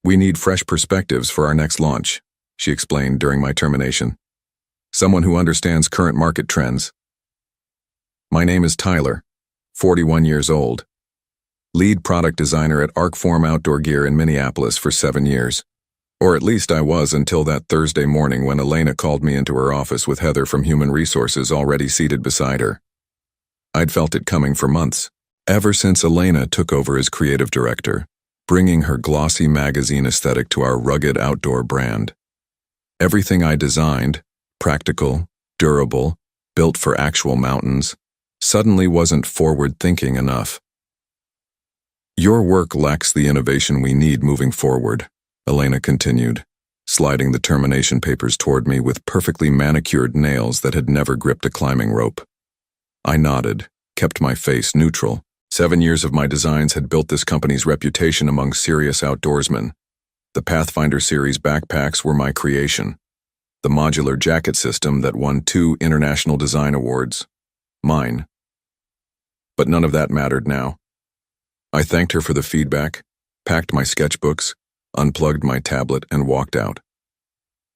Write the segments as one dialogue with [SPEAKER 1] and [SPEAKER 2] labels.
[SPEAKER 1] "We need fresh perspectives for our next launch," she explained during my termination. "Someone who understands current market trends." My name is Tyler, 41 years old, lead product designer at Arcform Outdoor Gear in Minneapolis for 7 years. Or at least I was until that Thursday morning when Elena called me into her office with Heather from Human Resources already seated beside her. I'd felt it coming for months, ever since Elena took over as creative director, bringing her glossy magazine aesthetic to our rugged outdoor brand. Everything I designed, practical, durable, built for actual mountains, suddenly wasn't forward-thinking enough. "Your work lacks the innovation we need moving forward," Elena continued, sliding the termination papers toward me with perfectly manicured nails that had never gripped a climbing rope. I nodded, kept my face neutral. 7 years of my designs had built this company's reputation among serious outdoorsmen. The Pathfinder series backpacks were my creation. The modular jacket system that won 2 international design awards. Mine. But none of that mattered now. I thanked her for the feedback, packed my sketchbooks, unplugged my tablet, and walked out.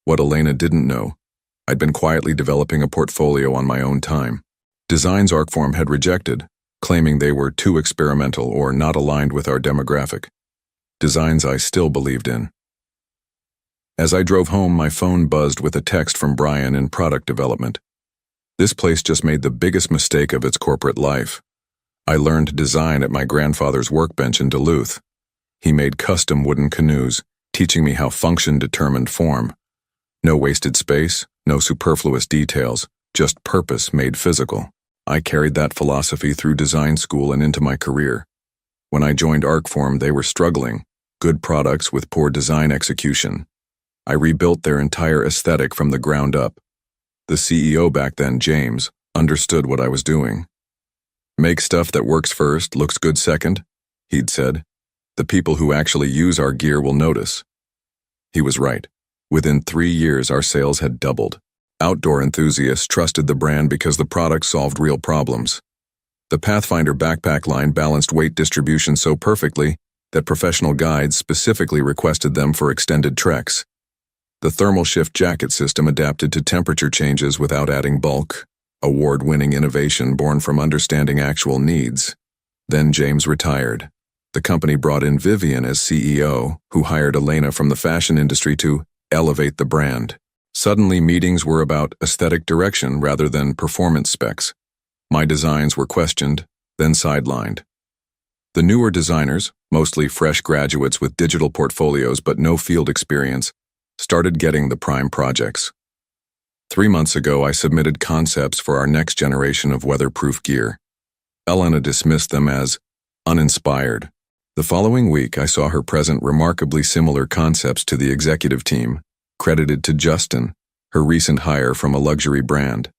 [SPEAKER 1] What Elena didn't know, I'd been quietly developing a portfolio on my own time. Designs Arcform had rejected, claiming they were too experimental or not aligned with our demographic. Designs I still believed in. As I drove home, my phone buzzed with a text from Brian in product development. This place just made the biggest mistake of its corporate life. I learned design at my grandfather's workbench in Duluth. He made custom wooden canoes, teaching me how function determined form. No wasted space, no superfluous details, just purpose made physical. I carried that philosophy through design school and into my career. When I joined Arcform, they were struggling, good products with poor design execution. I rebuilt their entire aesthetic from the ground up. The CEO back then, James, understood what I was doing. "Make stuff that works first, looks good second," he'd said. "The people who actually use our gear will notice." He was right. Within 3 years, our sales had doubled. Outdoor enthusiasts trusted the brand because the product solved real problems. The Pathfinder backpack line balanced weight distribution so perfectly that professional guides specifically requested them for extended treks. The thermal shift jacket system adapted to temperature changes without adding bulk, award-winning innovation born from understanding actual needs. Then James retired. The company brought in Vivian as CEO, who hired Elena from the fashion industry to elevate the brand. Suddenly, meetings were about aesthetic direction rather than performance specs. My designs were questioned, then sidelined. The newer designers, mostly fresh graduates with digital portfolios but no field experience, started getting the prime projects. 3 months ago, I submitted concepts for our next generation of weatherproof gear. Elena dismissed them as uninspired. The following week, I saw her present remarkably similar concepts to the executive team, credited to Justin, her recent hire from a luxury brand.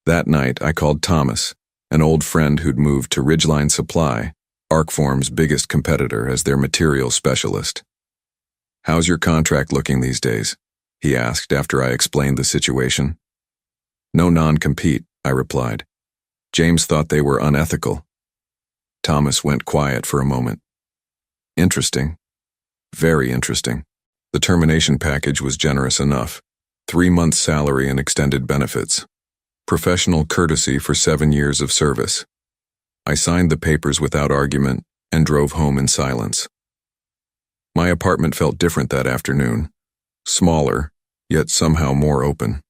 [SPEAKER 1] That night, I called Thomas, an old friend who'd moved to Ridgeline Supply, Arcform's biggest competitor, as their materials specialist. "How's your contract looking these days?" he asked after I explained the situation. "No non-compete," I replied. "James thought they were unethical." Thomas went quiet for a moment. "Interesting. Very interesting." The termination package was generous enough. 3 months' salary and extended benefits. Professional courtesy for 7 years of service. I signed the papers without argument and drove home in silence. My apartment felt different that afternoon. Smaller, yet somehow more open.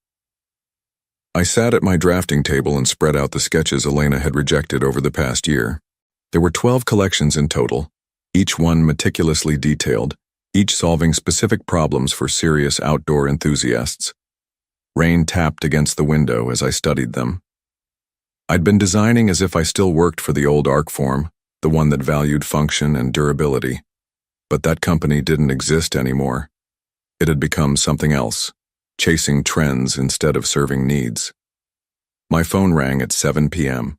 [SPEAKER 1] I sat at my drafting table and spread out the sketches Elena had rejected over the past year. There were 12 collections in total, each one meticulously detailed, each solving specific problems for serious outdoor enthusiasts. Rain tapped against the window as I studied them. I'd been designing as if I still worked for the old Arcform, the one that valued function and durability. But that company didn't exist anymore. It had become something else, chasing trends instead of serving needs. My phone rang at 7 p.m.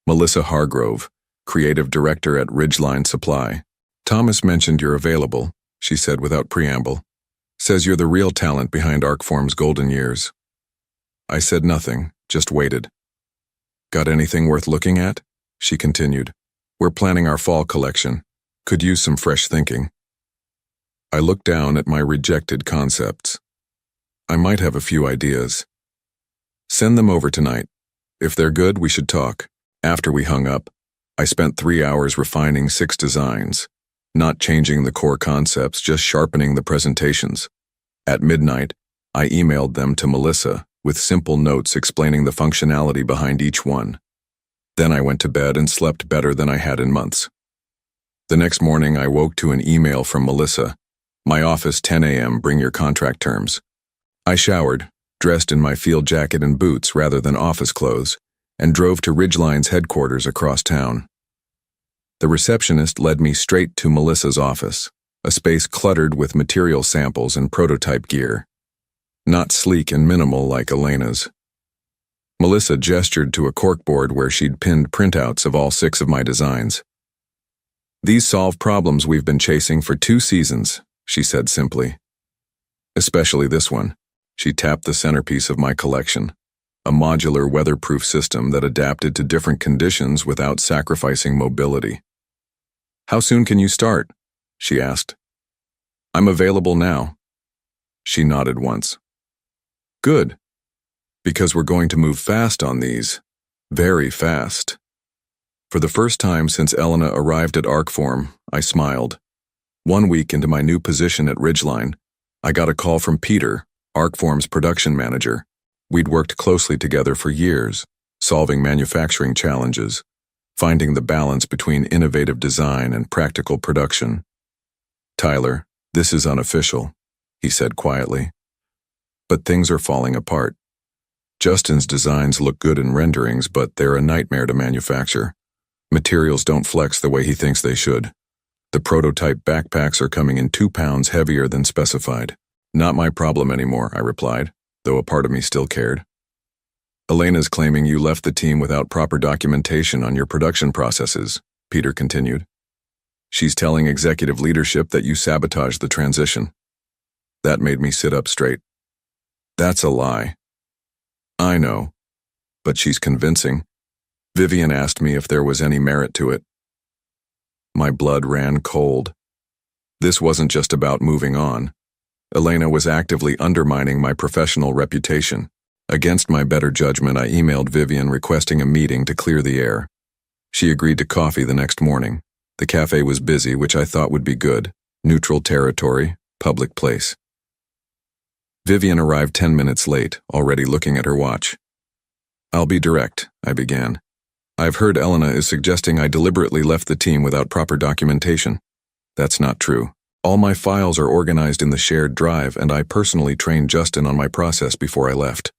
[SPEAKER 1] Melissa Hargrove, creative director at Ridgeline Supply. "Thomas mentioned you're available," she said without preamble. "Says you're the real talent behind Arcform's golden years." I said nothing, just waited. "Got anything worth looking at?" she continued. "We're planning our fall collection. Could use some fresh thinking." I looked down at my rejected concepts. I might have a few ideas. Send them over tonight. If they're good, we should talk. After we hung up, I spent 3 hours refining 6 designs, not changing the core concepts, just sharpening the presentations. At midnight, I emailed them to Melissa with simple notes explaining the functionality behind each one. Then I went to bed and slept better than I had in months. The next morning, I woke to an email from Melissa. My office, 10 a.m., bring your contract terms. I showered, dressed in my field jacket and boots rather than office clothes, and drove to Ridgeline's headquarters across town. The receptionist led me straight to Melissa's office, a space cluttered with material samples and prototype gear. Not sleek and minimal like Elena's. Melissa gestured to a corkboard where she'd pinned printouts of all 6 of my designs. These solve problems we've been chasing for 2 seasons, she said simply. Especially this one. She tapped the centerpiece of my collection, a modular weatherproof system that adapted to different conditions without sacrificing mobility. How soon can you start? She asked. I'm available now. She nodded once. Good. Because we're going to move fast on these. Very fast. For the first time since Elena arrived at Arcform, I smiled. 1 week into my new position at Ridgeline, I got a call from Peter, Arcform's production manager. We'd worked closely together for years, solving manufacturing challenges, finding the balance between innovative design and practical production. Tyler, this is unofficial, he said quietly. But things are falling apart. Justin's designs look good in renderings, but they're a nightmare to manufacture. Materials don't flex the way he thinks they should. The prototype backpacks are coming in 2 pounds heavier than specified. Not my problem anymore, I replied, though a part of me still cared. Elena's claiming you left the team without proper documentation on your production processes, Peter continued. She's telling executive leadership that you sabotaged the transition. That made me sit up straight. That's a lie. I know, but she's convincing. Vivian asked me if there was any merit to it. My blood ran cold. This wasn't just about moving on. Elena was actively undermining my professional reputation. Against my better judgment, I emailed Vivian requesting a meeting to clear the air. She agreed to coffee the next morning. The cafe was busy, which I thought would be good. Neutral territory, public place. Vivian arrived 10 minutes late, already looking at her watch. I'll be direct, I began. I've heard Elena is suggesting I deliberately left the team without proper documentation. That's not true. All my files are organized in the shared drive, and I personally trained Justin on my process before I left.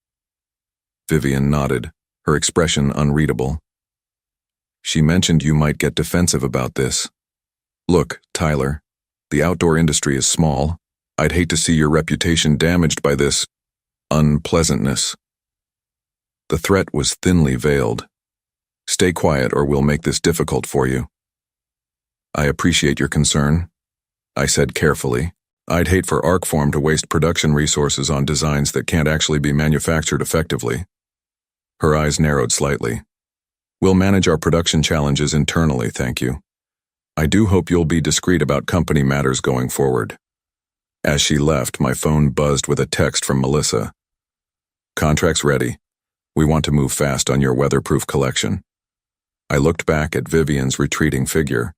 [SPEAKER 1] Vivian nodded, her expression unreadable. She mentioned you might get defensive about this. Look, Tyler, the outdoor industry is small. I'd hate to see your reputation damaged by this unpleasantness. The threat was thinly veiled. Stay quiet or we'll make this difficult for you. I appreciate your concern, I said carefully. I'd hate for Arcform to waste production resources on designs that can't actually be manufactured effectively. Her eyes narrowed slightly. We'll manage our production challenges internally, thank you. I do hope you'll be discreet about company matters going forward. As she left, my phone buzzed with a text from Melissa. Contract's ready. We want to move fast on your weatherproof collection. I looked back at Vivian's retreating figure.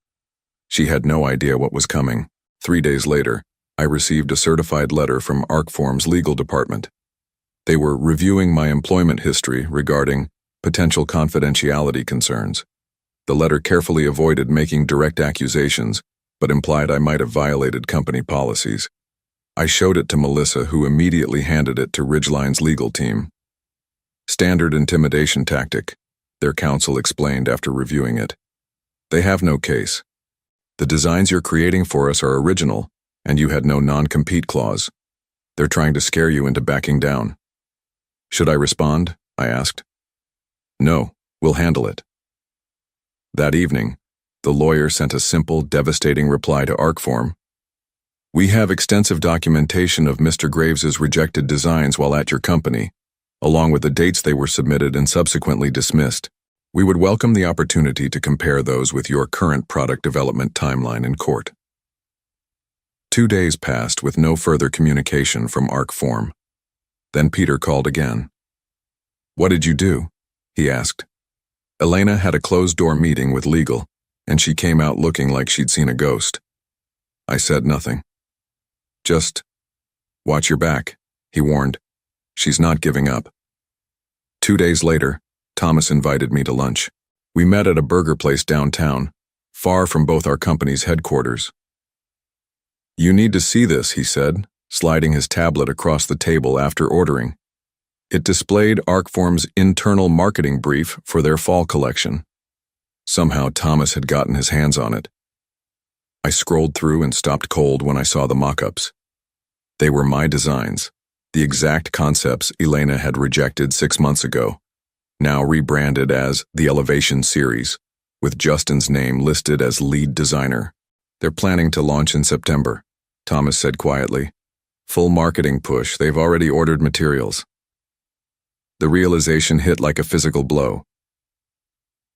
[SPEAKER 1] She had no idea what was coming. 3 days later, I received a certified letter from Arcform's legal department. They were reviewing my employment history regarding potential confidentiality concerns. The letter carefully avoided making direct accusations, but implied I might have violated company policies. I showed it to Melissa, who immediately handed it to Ridgeline's legal team. Standard intimidation tactic, their counsel explained after reviewing it. They have no case. The designs you're creating for us are original, and you had no non-compete clause. They're trying to scare you into backing down. Should I respond? I asked. No, we'll handle it. That evening, the lawyer sent a simple, devastating reply to Arcform. We have extensive documentation of Mr. Graves's rejected designs while at your company, along with the dates they were submitted and subsequently dismissed. We would welcome the opportunity to compare those with your current product development timeline in court. 2 days passed with no further communication from Arcform. Then Peter called again. "What did you do?" he asked. Elena had a closed-door meeting with legal, and she came out looking like she'd seen a ghost. I said nothing. "Just watch your back," he warned. "She's not giving up." 2 days later, Thomas invited me to lunch. We met at a burger place downtown, far from both our company's headquarters. "You need to see this," he said, sliding his tablet across the table after ordering. It displayed Arcform's internal marketing brief for their fall collection. Somehow Thomas had gotten his hands on it. I scrolled through and stopped cold when I saw the mock-ups. They were my designs, the exact concepts Elena had rejected 6 months ago, now rebranded as the Elevation Series, with Justin's name listed as lead designer. "They're planning to launch in September," Thomas said quietly. "Full marketing push, they've already ordered materials." The realization hit like a physical blow.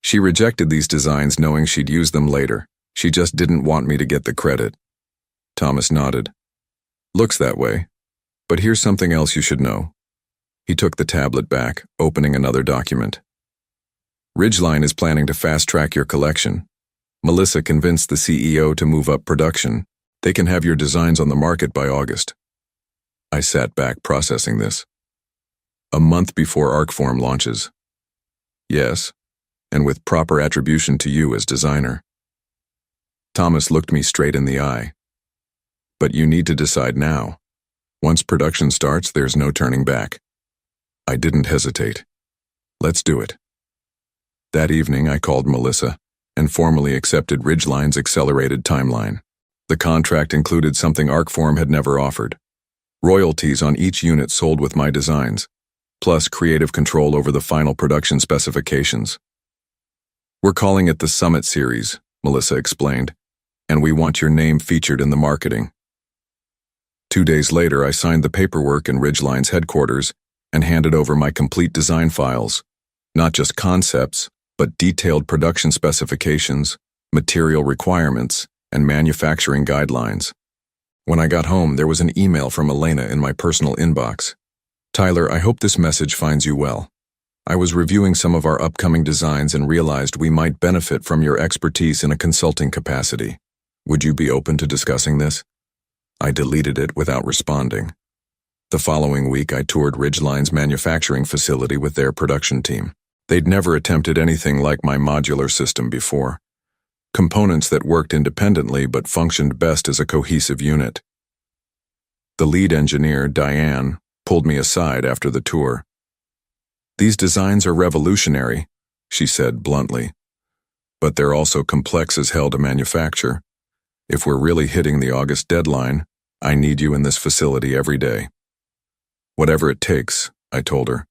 [SPEAKER 1] She rejected these designs knowing she'd use them later. She just didn't want me to get the credit. Thomas nodded. "Looks that way. But here's something else you should know." He took the tablet back, opening another document. "Ridgeline is planning to fast-track your collection. Melissa convinced the CEO to move up production. They can have your designs on the market by August." I sat back processing this. A month before Arcform launches. Yes, and with proper attribution to you as designer. Thomas looked me straight in the eye. "But you need to decide now. Once production starts, there's no turning back." I didn't hesitate. "Let's do it." That evening, I called Melissa and formally accepted Ridgeline's accelerated timeline. The contract included something Arcform had never offered: royalties on each unit sold with my designs, plus creative control over the final production specifications. "We're calling it the Summit Series," Melissa explained, "and we want your name featured in the marketing." 2 days later, I signed the paperwork in Ridgeline's headquarters and handed over my complete design files, not just concepts, but detailed production specifications, material requirements, and manufacturing guidelines. When I got home, there was an email from Elena in my personal inbox. "Tyler, I hope this message finds you well. I was reviewing some of our upcoming designs and realized we might benefit from your expertise in a consulting capacity. Would you be open to discussing this?" I deleted it without responding. The following week, I toured Ridgeline's manufacturing facility with their production team. They'd never attempted anything like my modular system before. Components that worked independently but functioned best as a cohesive unit. The lead engineer, Diane, pulled me aside after the tour. "These designs are revolutionary," she said bluntly. "But they're also complex as hell to manufacture. If we're really hitting the August deadline, I need you in this facility every day." "Whatever it takes," I told her.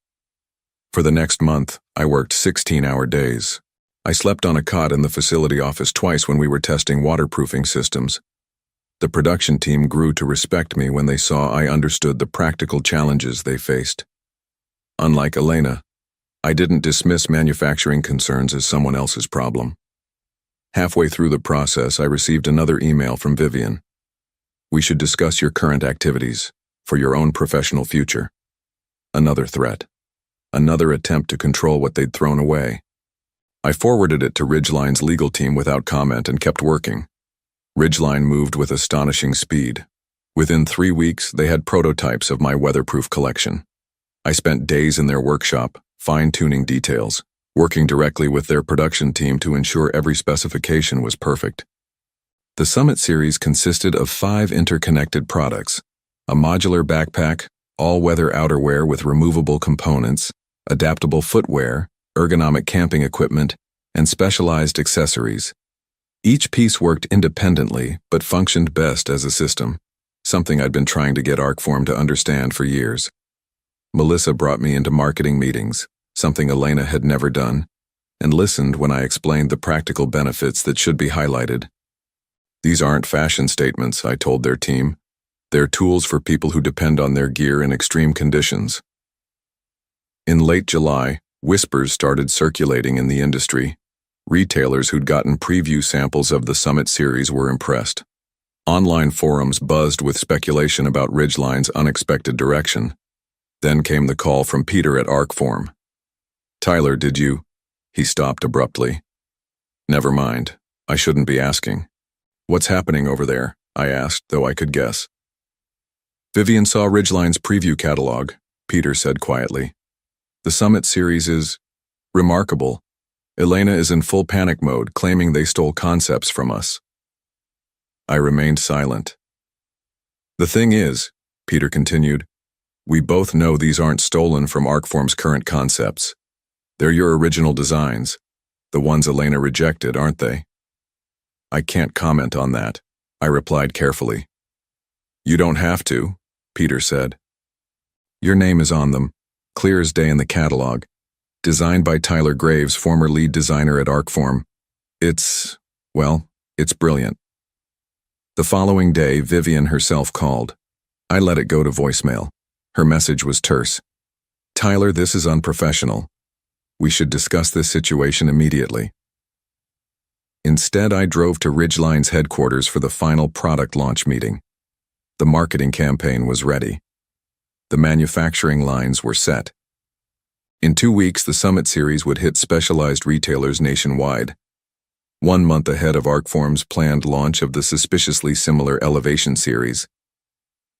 [SPEAKER 1] For the next month, I worked 16-hour days. I slept on a cot in the facility office twice when we were testing waterproofing systems. The production team grew to respect me when they saw I understood the practical challenges they faced. Unlike Elena, I didn't dismiss manufacturing concerns as someone else's problem. Halfway through the process, I received another email from Vivian. "We should discuss your current activities for your own professional future." Another threat. Another attempt to control what they'd thrown away. I forwarded it to Ridgeline's legal team without comment and kept working. Ridgeline moved with astonishing speed. Within 3 weeks, they had prototypes of my weatherproof collection. I spent days in their workshop, fine-tuning details, working directly with their production team to ensure every specification was perfect. The Summit series consisted of 5 interconnected products: a modular backpack, all-weather outerwear with removable components, adaptable footwear, ergonomic camping equipment, and specialized accessories. Each piece worked independently, but functioned best as a system, something I'd been trying to get Arcform to understand for years. Melissa brought me into marketing meetings, something Elena had never done, and listened when I explained the practical benefits that should be highlighted. "These aren't fashion statements," I told their team. "They're tools for people who depend on their gear in extreme conditions." In late July, whispers started circulating in the industry. Retailers who'd gotten preview samples of the Summit series were impressed. Online forums buzzed with speculation about Ridgeline's unexpected direction. Then came the call from Peter at Arcform. "Tyler, did you—" He stopped abruptly. "Never mind. I shouldn't be asking." "What's happening over there?" I asked, though I could guess. "Vivian saw Ridgeline's preview catalog," Peter said quietly. "The Summit series is remarkable. Elena is in full panic mode, claiming they stole concepts from us." I remained silent. "The thing is," Peter continued, "we both know these aren't stolen from Arcform's current concepts. They're your original designs, the ones Elena rejected, aren't they?" "I can't comment on that," I replied carefully. "You don't have to," Peter said. "Your name is on them, clear as day in the catalog. Designed by Tyler Graves, former lead designer at Arcform. It's brilliant." The following day, Vivian herself called. I let it go to voicemail. Her message was terse. "Tyler, this is unprofessional. We should discuss this situation immediately." Instead, I drove to Ridgeline's headquarters for the final product launch meeting. The marketing campaign was ready. The manufacturing lines were set. In 2 weeks, the Summit series would hit specialized retailers nationwide. 1 month ahead of Arcform's planned launch of the suspiciously similar Elevation series.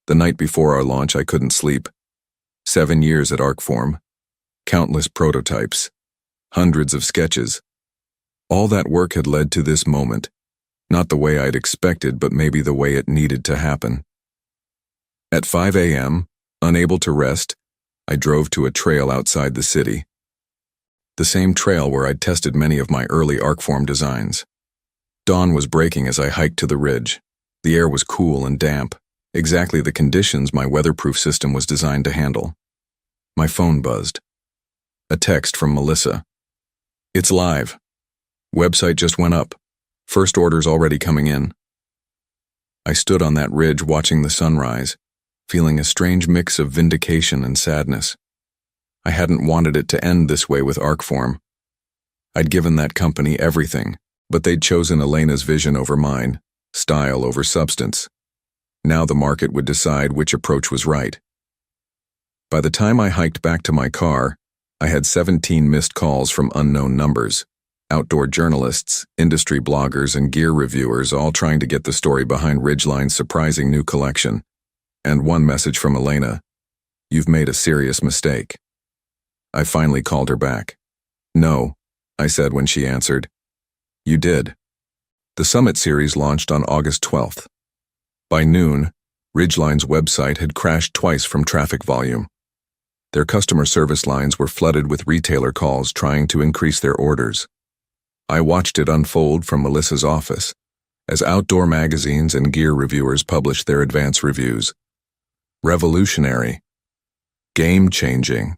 [SPEAKER 1] The night before our launch, I couldn't sleep. 7 years at Arcform. Countless prototypes. Hundreds of sketches. All that work had led to this moment. Not the way I'd expected, but maybe the way it needed to happen. At 5 a.m., unable to rest, I drove to a trail outside the city. The same trail where I'd tested many of my early Arcform designs. Dawn was breaking as I hiked to the ridge. The air was cool and damp, exactly the conditions my weatherproof system was designed to handle. My phone buzzed. A text from Melissa. "It's live. Website just went up. First orders already coming in." I stood on that ridge watching the sunrise, feeling a strange mix of vindication and sadness. I hadn't wanted it to end this way with Arcform. I'd given that company everything, but they'd chosen Elena's vision over mine, style over substance. Now the market would decide which approach was right. By the time I hiked back to my car, I had 17 missed calls from unknown numbers. Outdoor journalists, industry bloggers, and gear reviewers all trying to get the story behind Ridgeline's surprising new collection. And one message from Elena: "You've made a serious mistake." I finally called her back. "No," I said when she answered. "You did." The Summit series launched on August 12th. By noon, Ridgeline's website had crashed twice from traffic volume. Their customer service lines were flooded with retailer calls trying to increase their orders. I watched it unfold from Melissa's office as outdoor magazines and gear reviewers published their advance reviews. Revolutionary. Game-changing.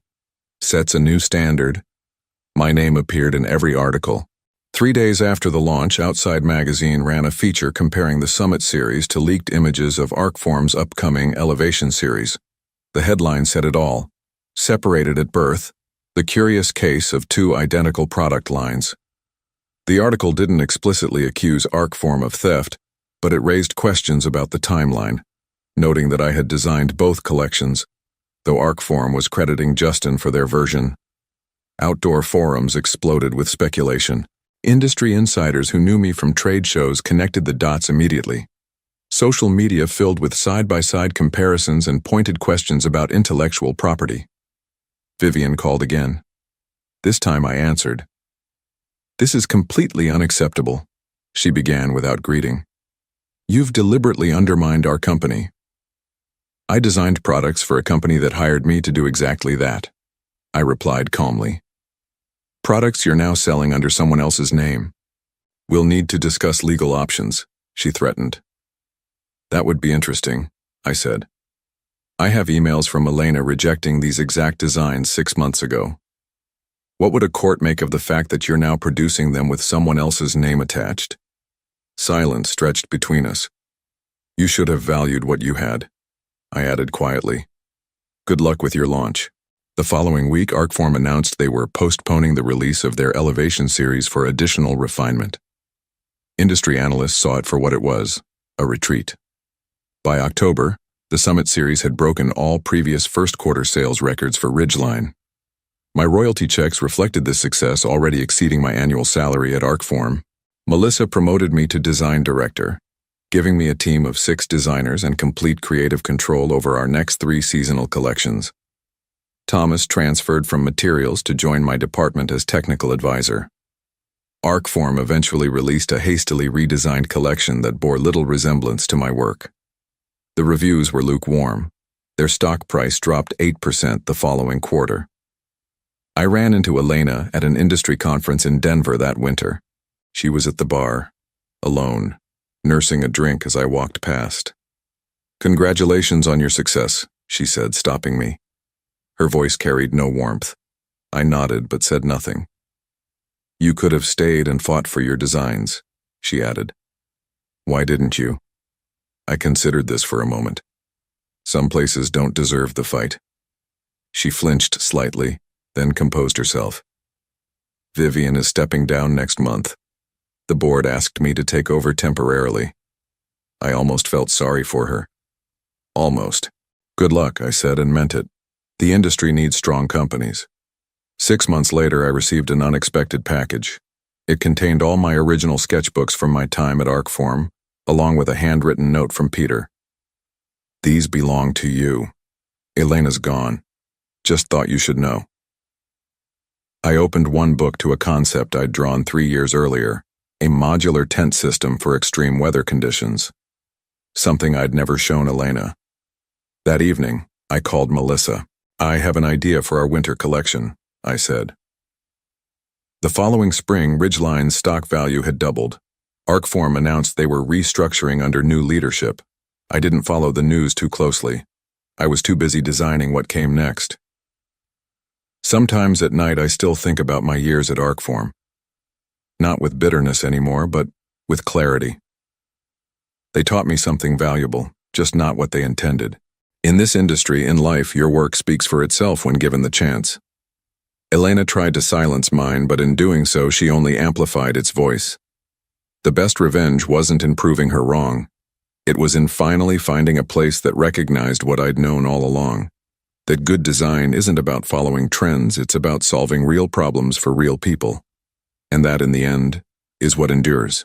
[SPEAKER 1] Sets a new standard. My name appeared in every article. 3 days after the launch, Outside Magazine ran a feature comparing the Summit series to leaked images of Arcform's upcoming Elevation series. The headline said it all. "Separated at birth, the curious case of 2 identical product lines." The article didn't explicitly accuse Arcform of theft, but it raised questions about the timeline, noting that I had designed both collections, though Arcform was crediting Justin for their version. Outdoor forums exploded with speculation. Industry insiders who knew me from trade shows connected the dots immediately. Social media filled with side-by-side comparisons and pointed questions about intellectual property. Vivian called again. This time I answered. "This is completely unacceptable," she began without greeting. "You've deliberately undermined our company." "I designed products for a company that hired me to do exactly that," I replied calmly. "Products you're now selling under someone else's name. We'll need to discuss legal options," she threatened. "That would be interesting," I said. "I have emails from Elena rejecting these exact designs 6 months ago. What would a court make of the fact that you're now producing them with someone else's name attached?" Silence stretched between us. "You should have valued what you had," I added quietly. "Good luck with your launch." The following week, Arcform announced they were postponing the release of their Elevation series for additional refinement. Industry analysts saw it for what it was, a retreat. By October, the Summit Series had broken all previous first-quarter sales records for Ridgeline. My royalty checks reflected this success, already exceeding my annual salary at Arcform. Melissa promoted me to design director, giving me a team of 6 designers and complete creative control over our next 3 seasonal collections. Thomas transferred from materials to join my department as technical advisor. Arcform eventually released a hastily redesigned collection that bore little resemblance to my work. The reviews were lukewarm. Their stock price dropped 8% the following quarter. I ran into Elena at an industry conference in Denver that winter. She was at the bar, alone, nursing a drink as I walked past. "Congratulations on your success," she said, stopping me. Her voice carried no warmth. I nodded but said nothing. "You could have stayed and fought for your designs," she added. "Why didn't you?" I considered this for a moment. Some places don't deserve the fight. She flinched slightly, then composed herself. "Vivian is stepping down next month. The board asked me to take over temporarily. I almost felt sorry for her. Almost. Good luck, I said, and meant it. The industry needs strong companies. 6 months later, I received an unexpected package. It contained all my original sketchbooks from my time at Arcform, along with a handwritten note from Peter. "These belong to you. Elena's gone. Just thought you should know." I opened one book to a concept I'd drawn 3 years earlier, a modular tent system for extreme weather conditions. Something I'd never shown Elena. That evening, I called Melissa. "I have an idea for our winter collection," I said. The following spring, Ridgeline's stock value had doubled. Arcform announced they were restructuring under new leadership. I didn't follow the news too closely. I was too busy designing what came next. Sometimes at night I still think about my years at Arcform. Not with bitterness anymore, but with clarity. They taught me something valuable, just not what they intended. In this industry, in life, your work speaks for itself when given the chance. Elena tried to silence mine, but in doing so, she only amplified its voice. The best revenge wasn't in proving her wrong. It was in finally finding a place that recognized what I'd known all along. That good design isn't about following trends, it's about solving real problems for real people. And that, in the end, is what endures.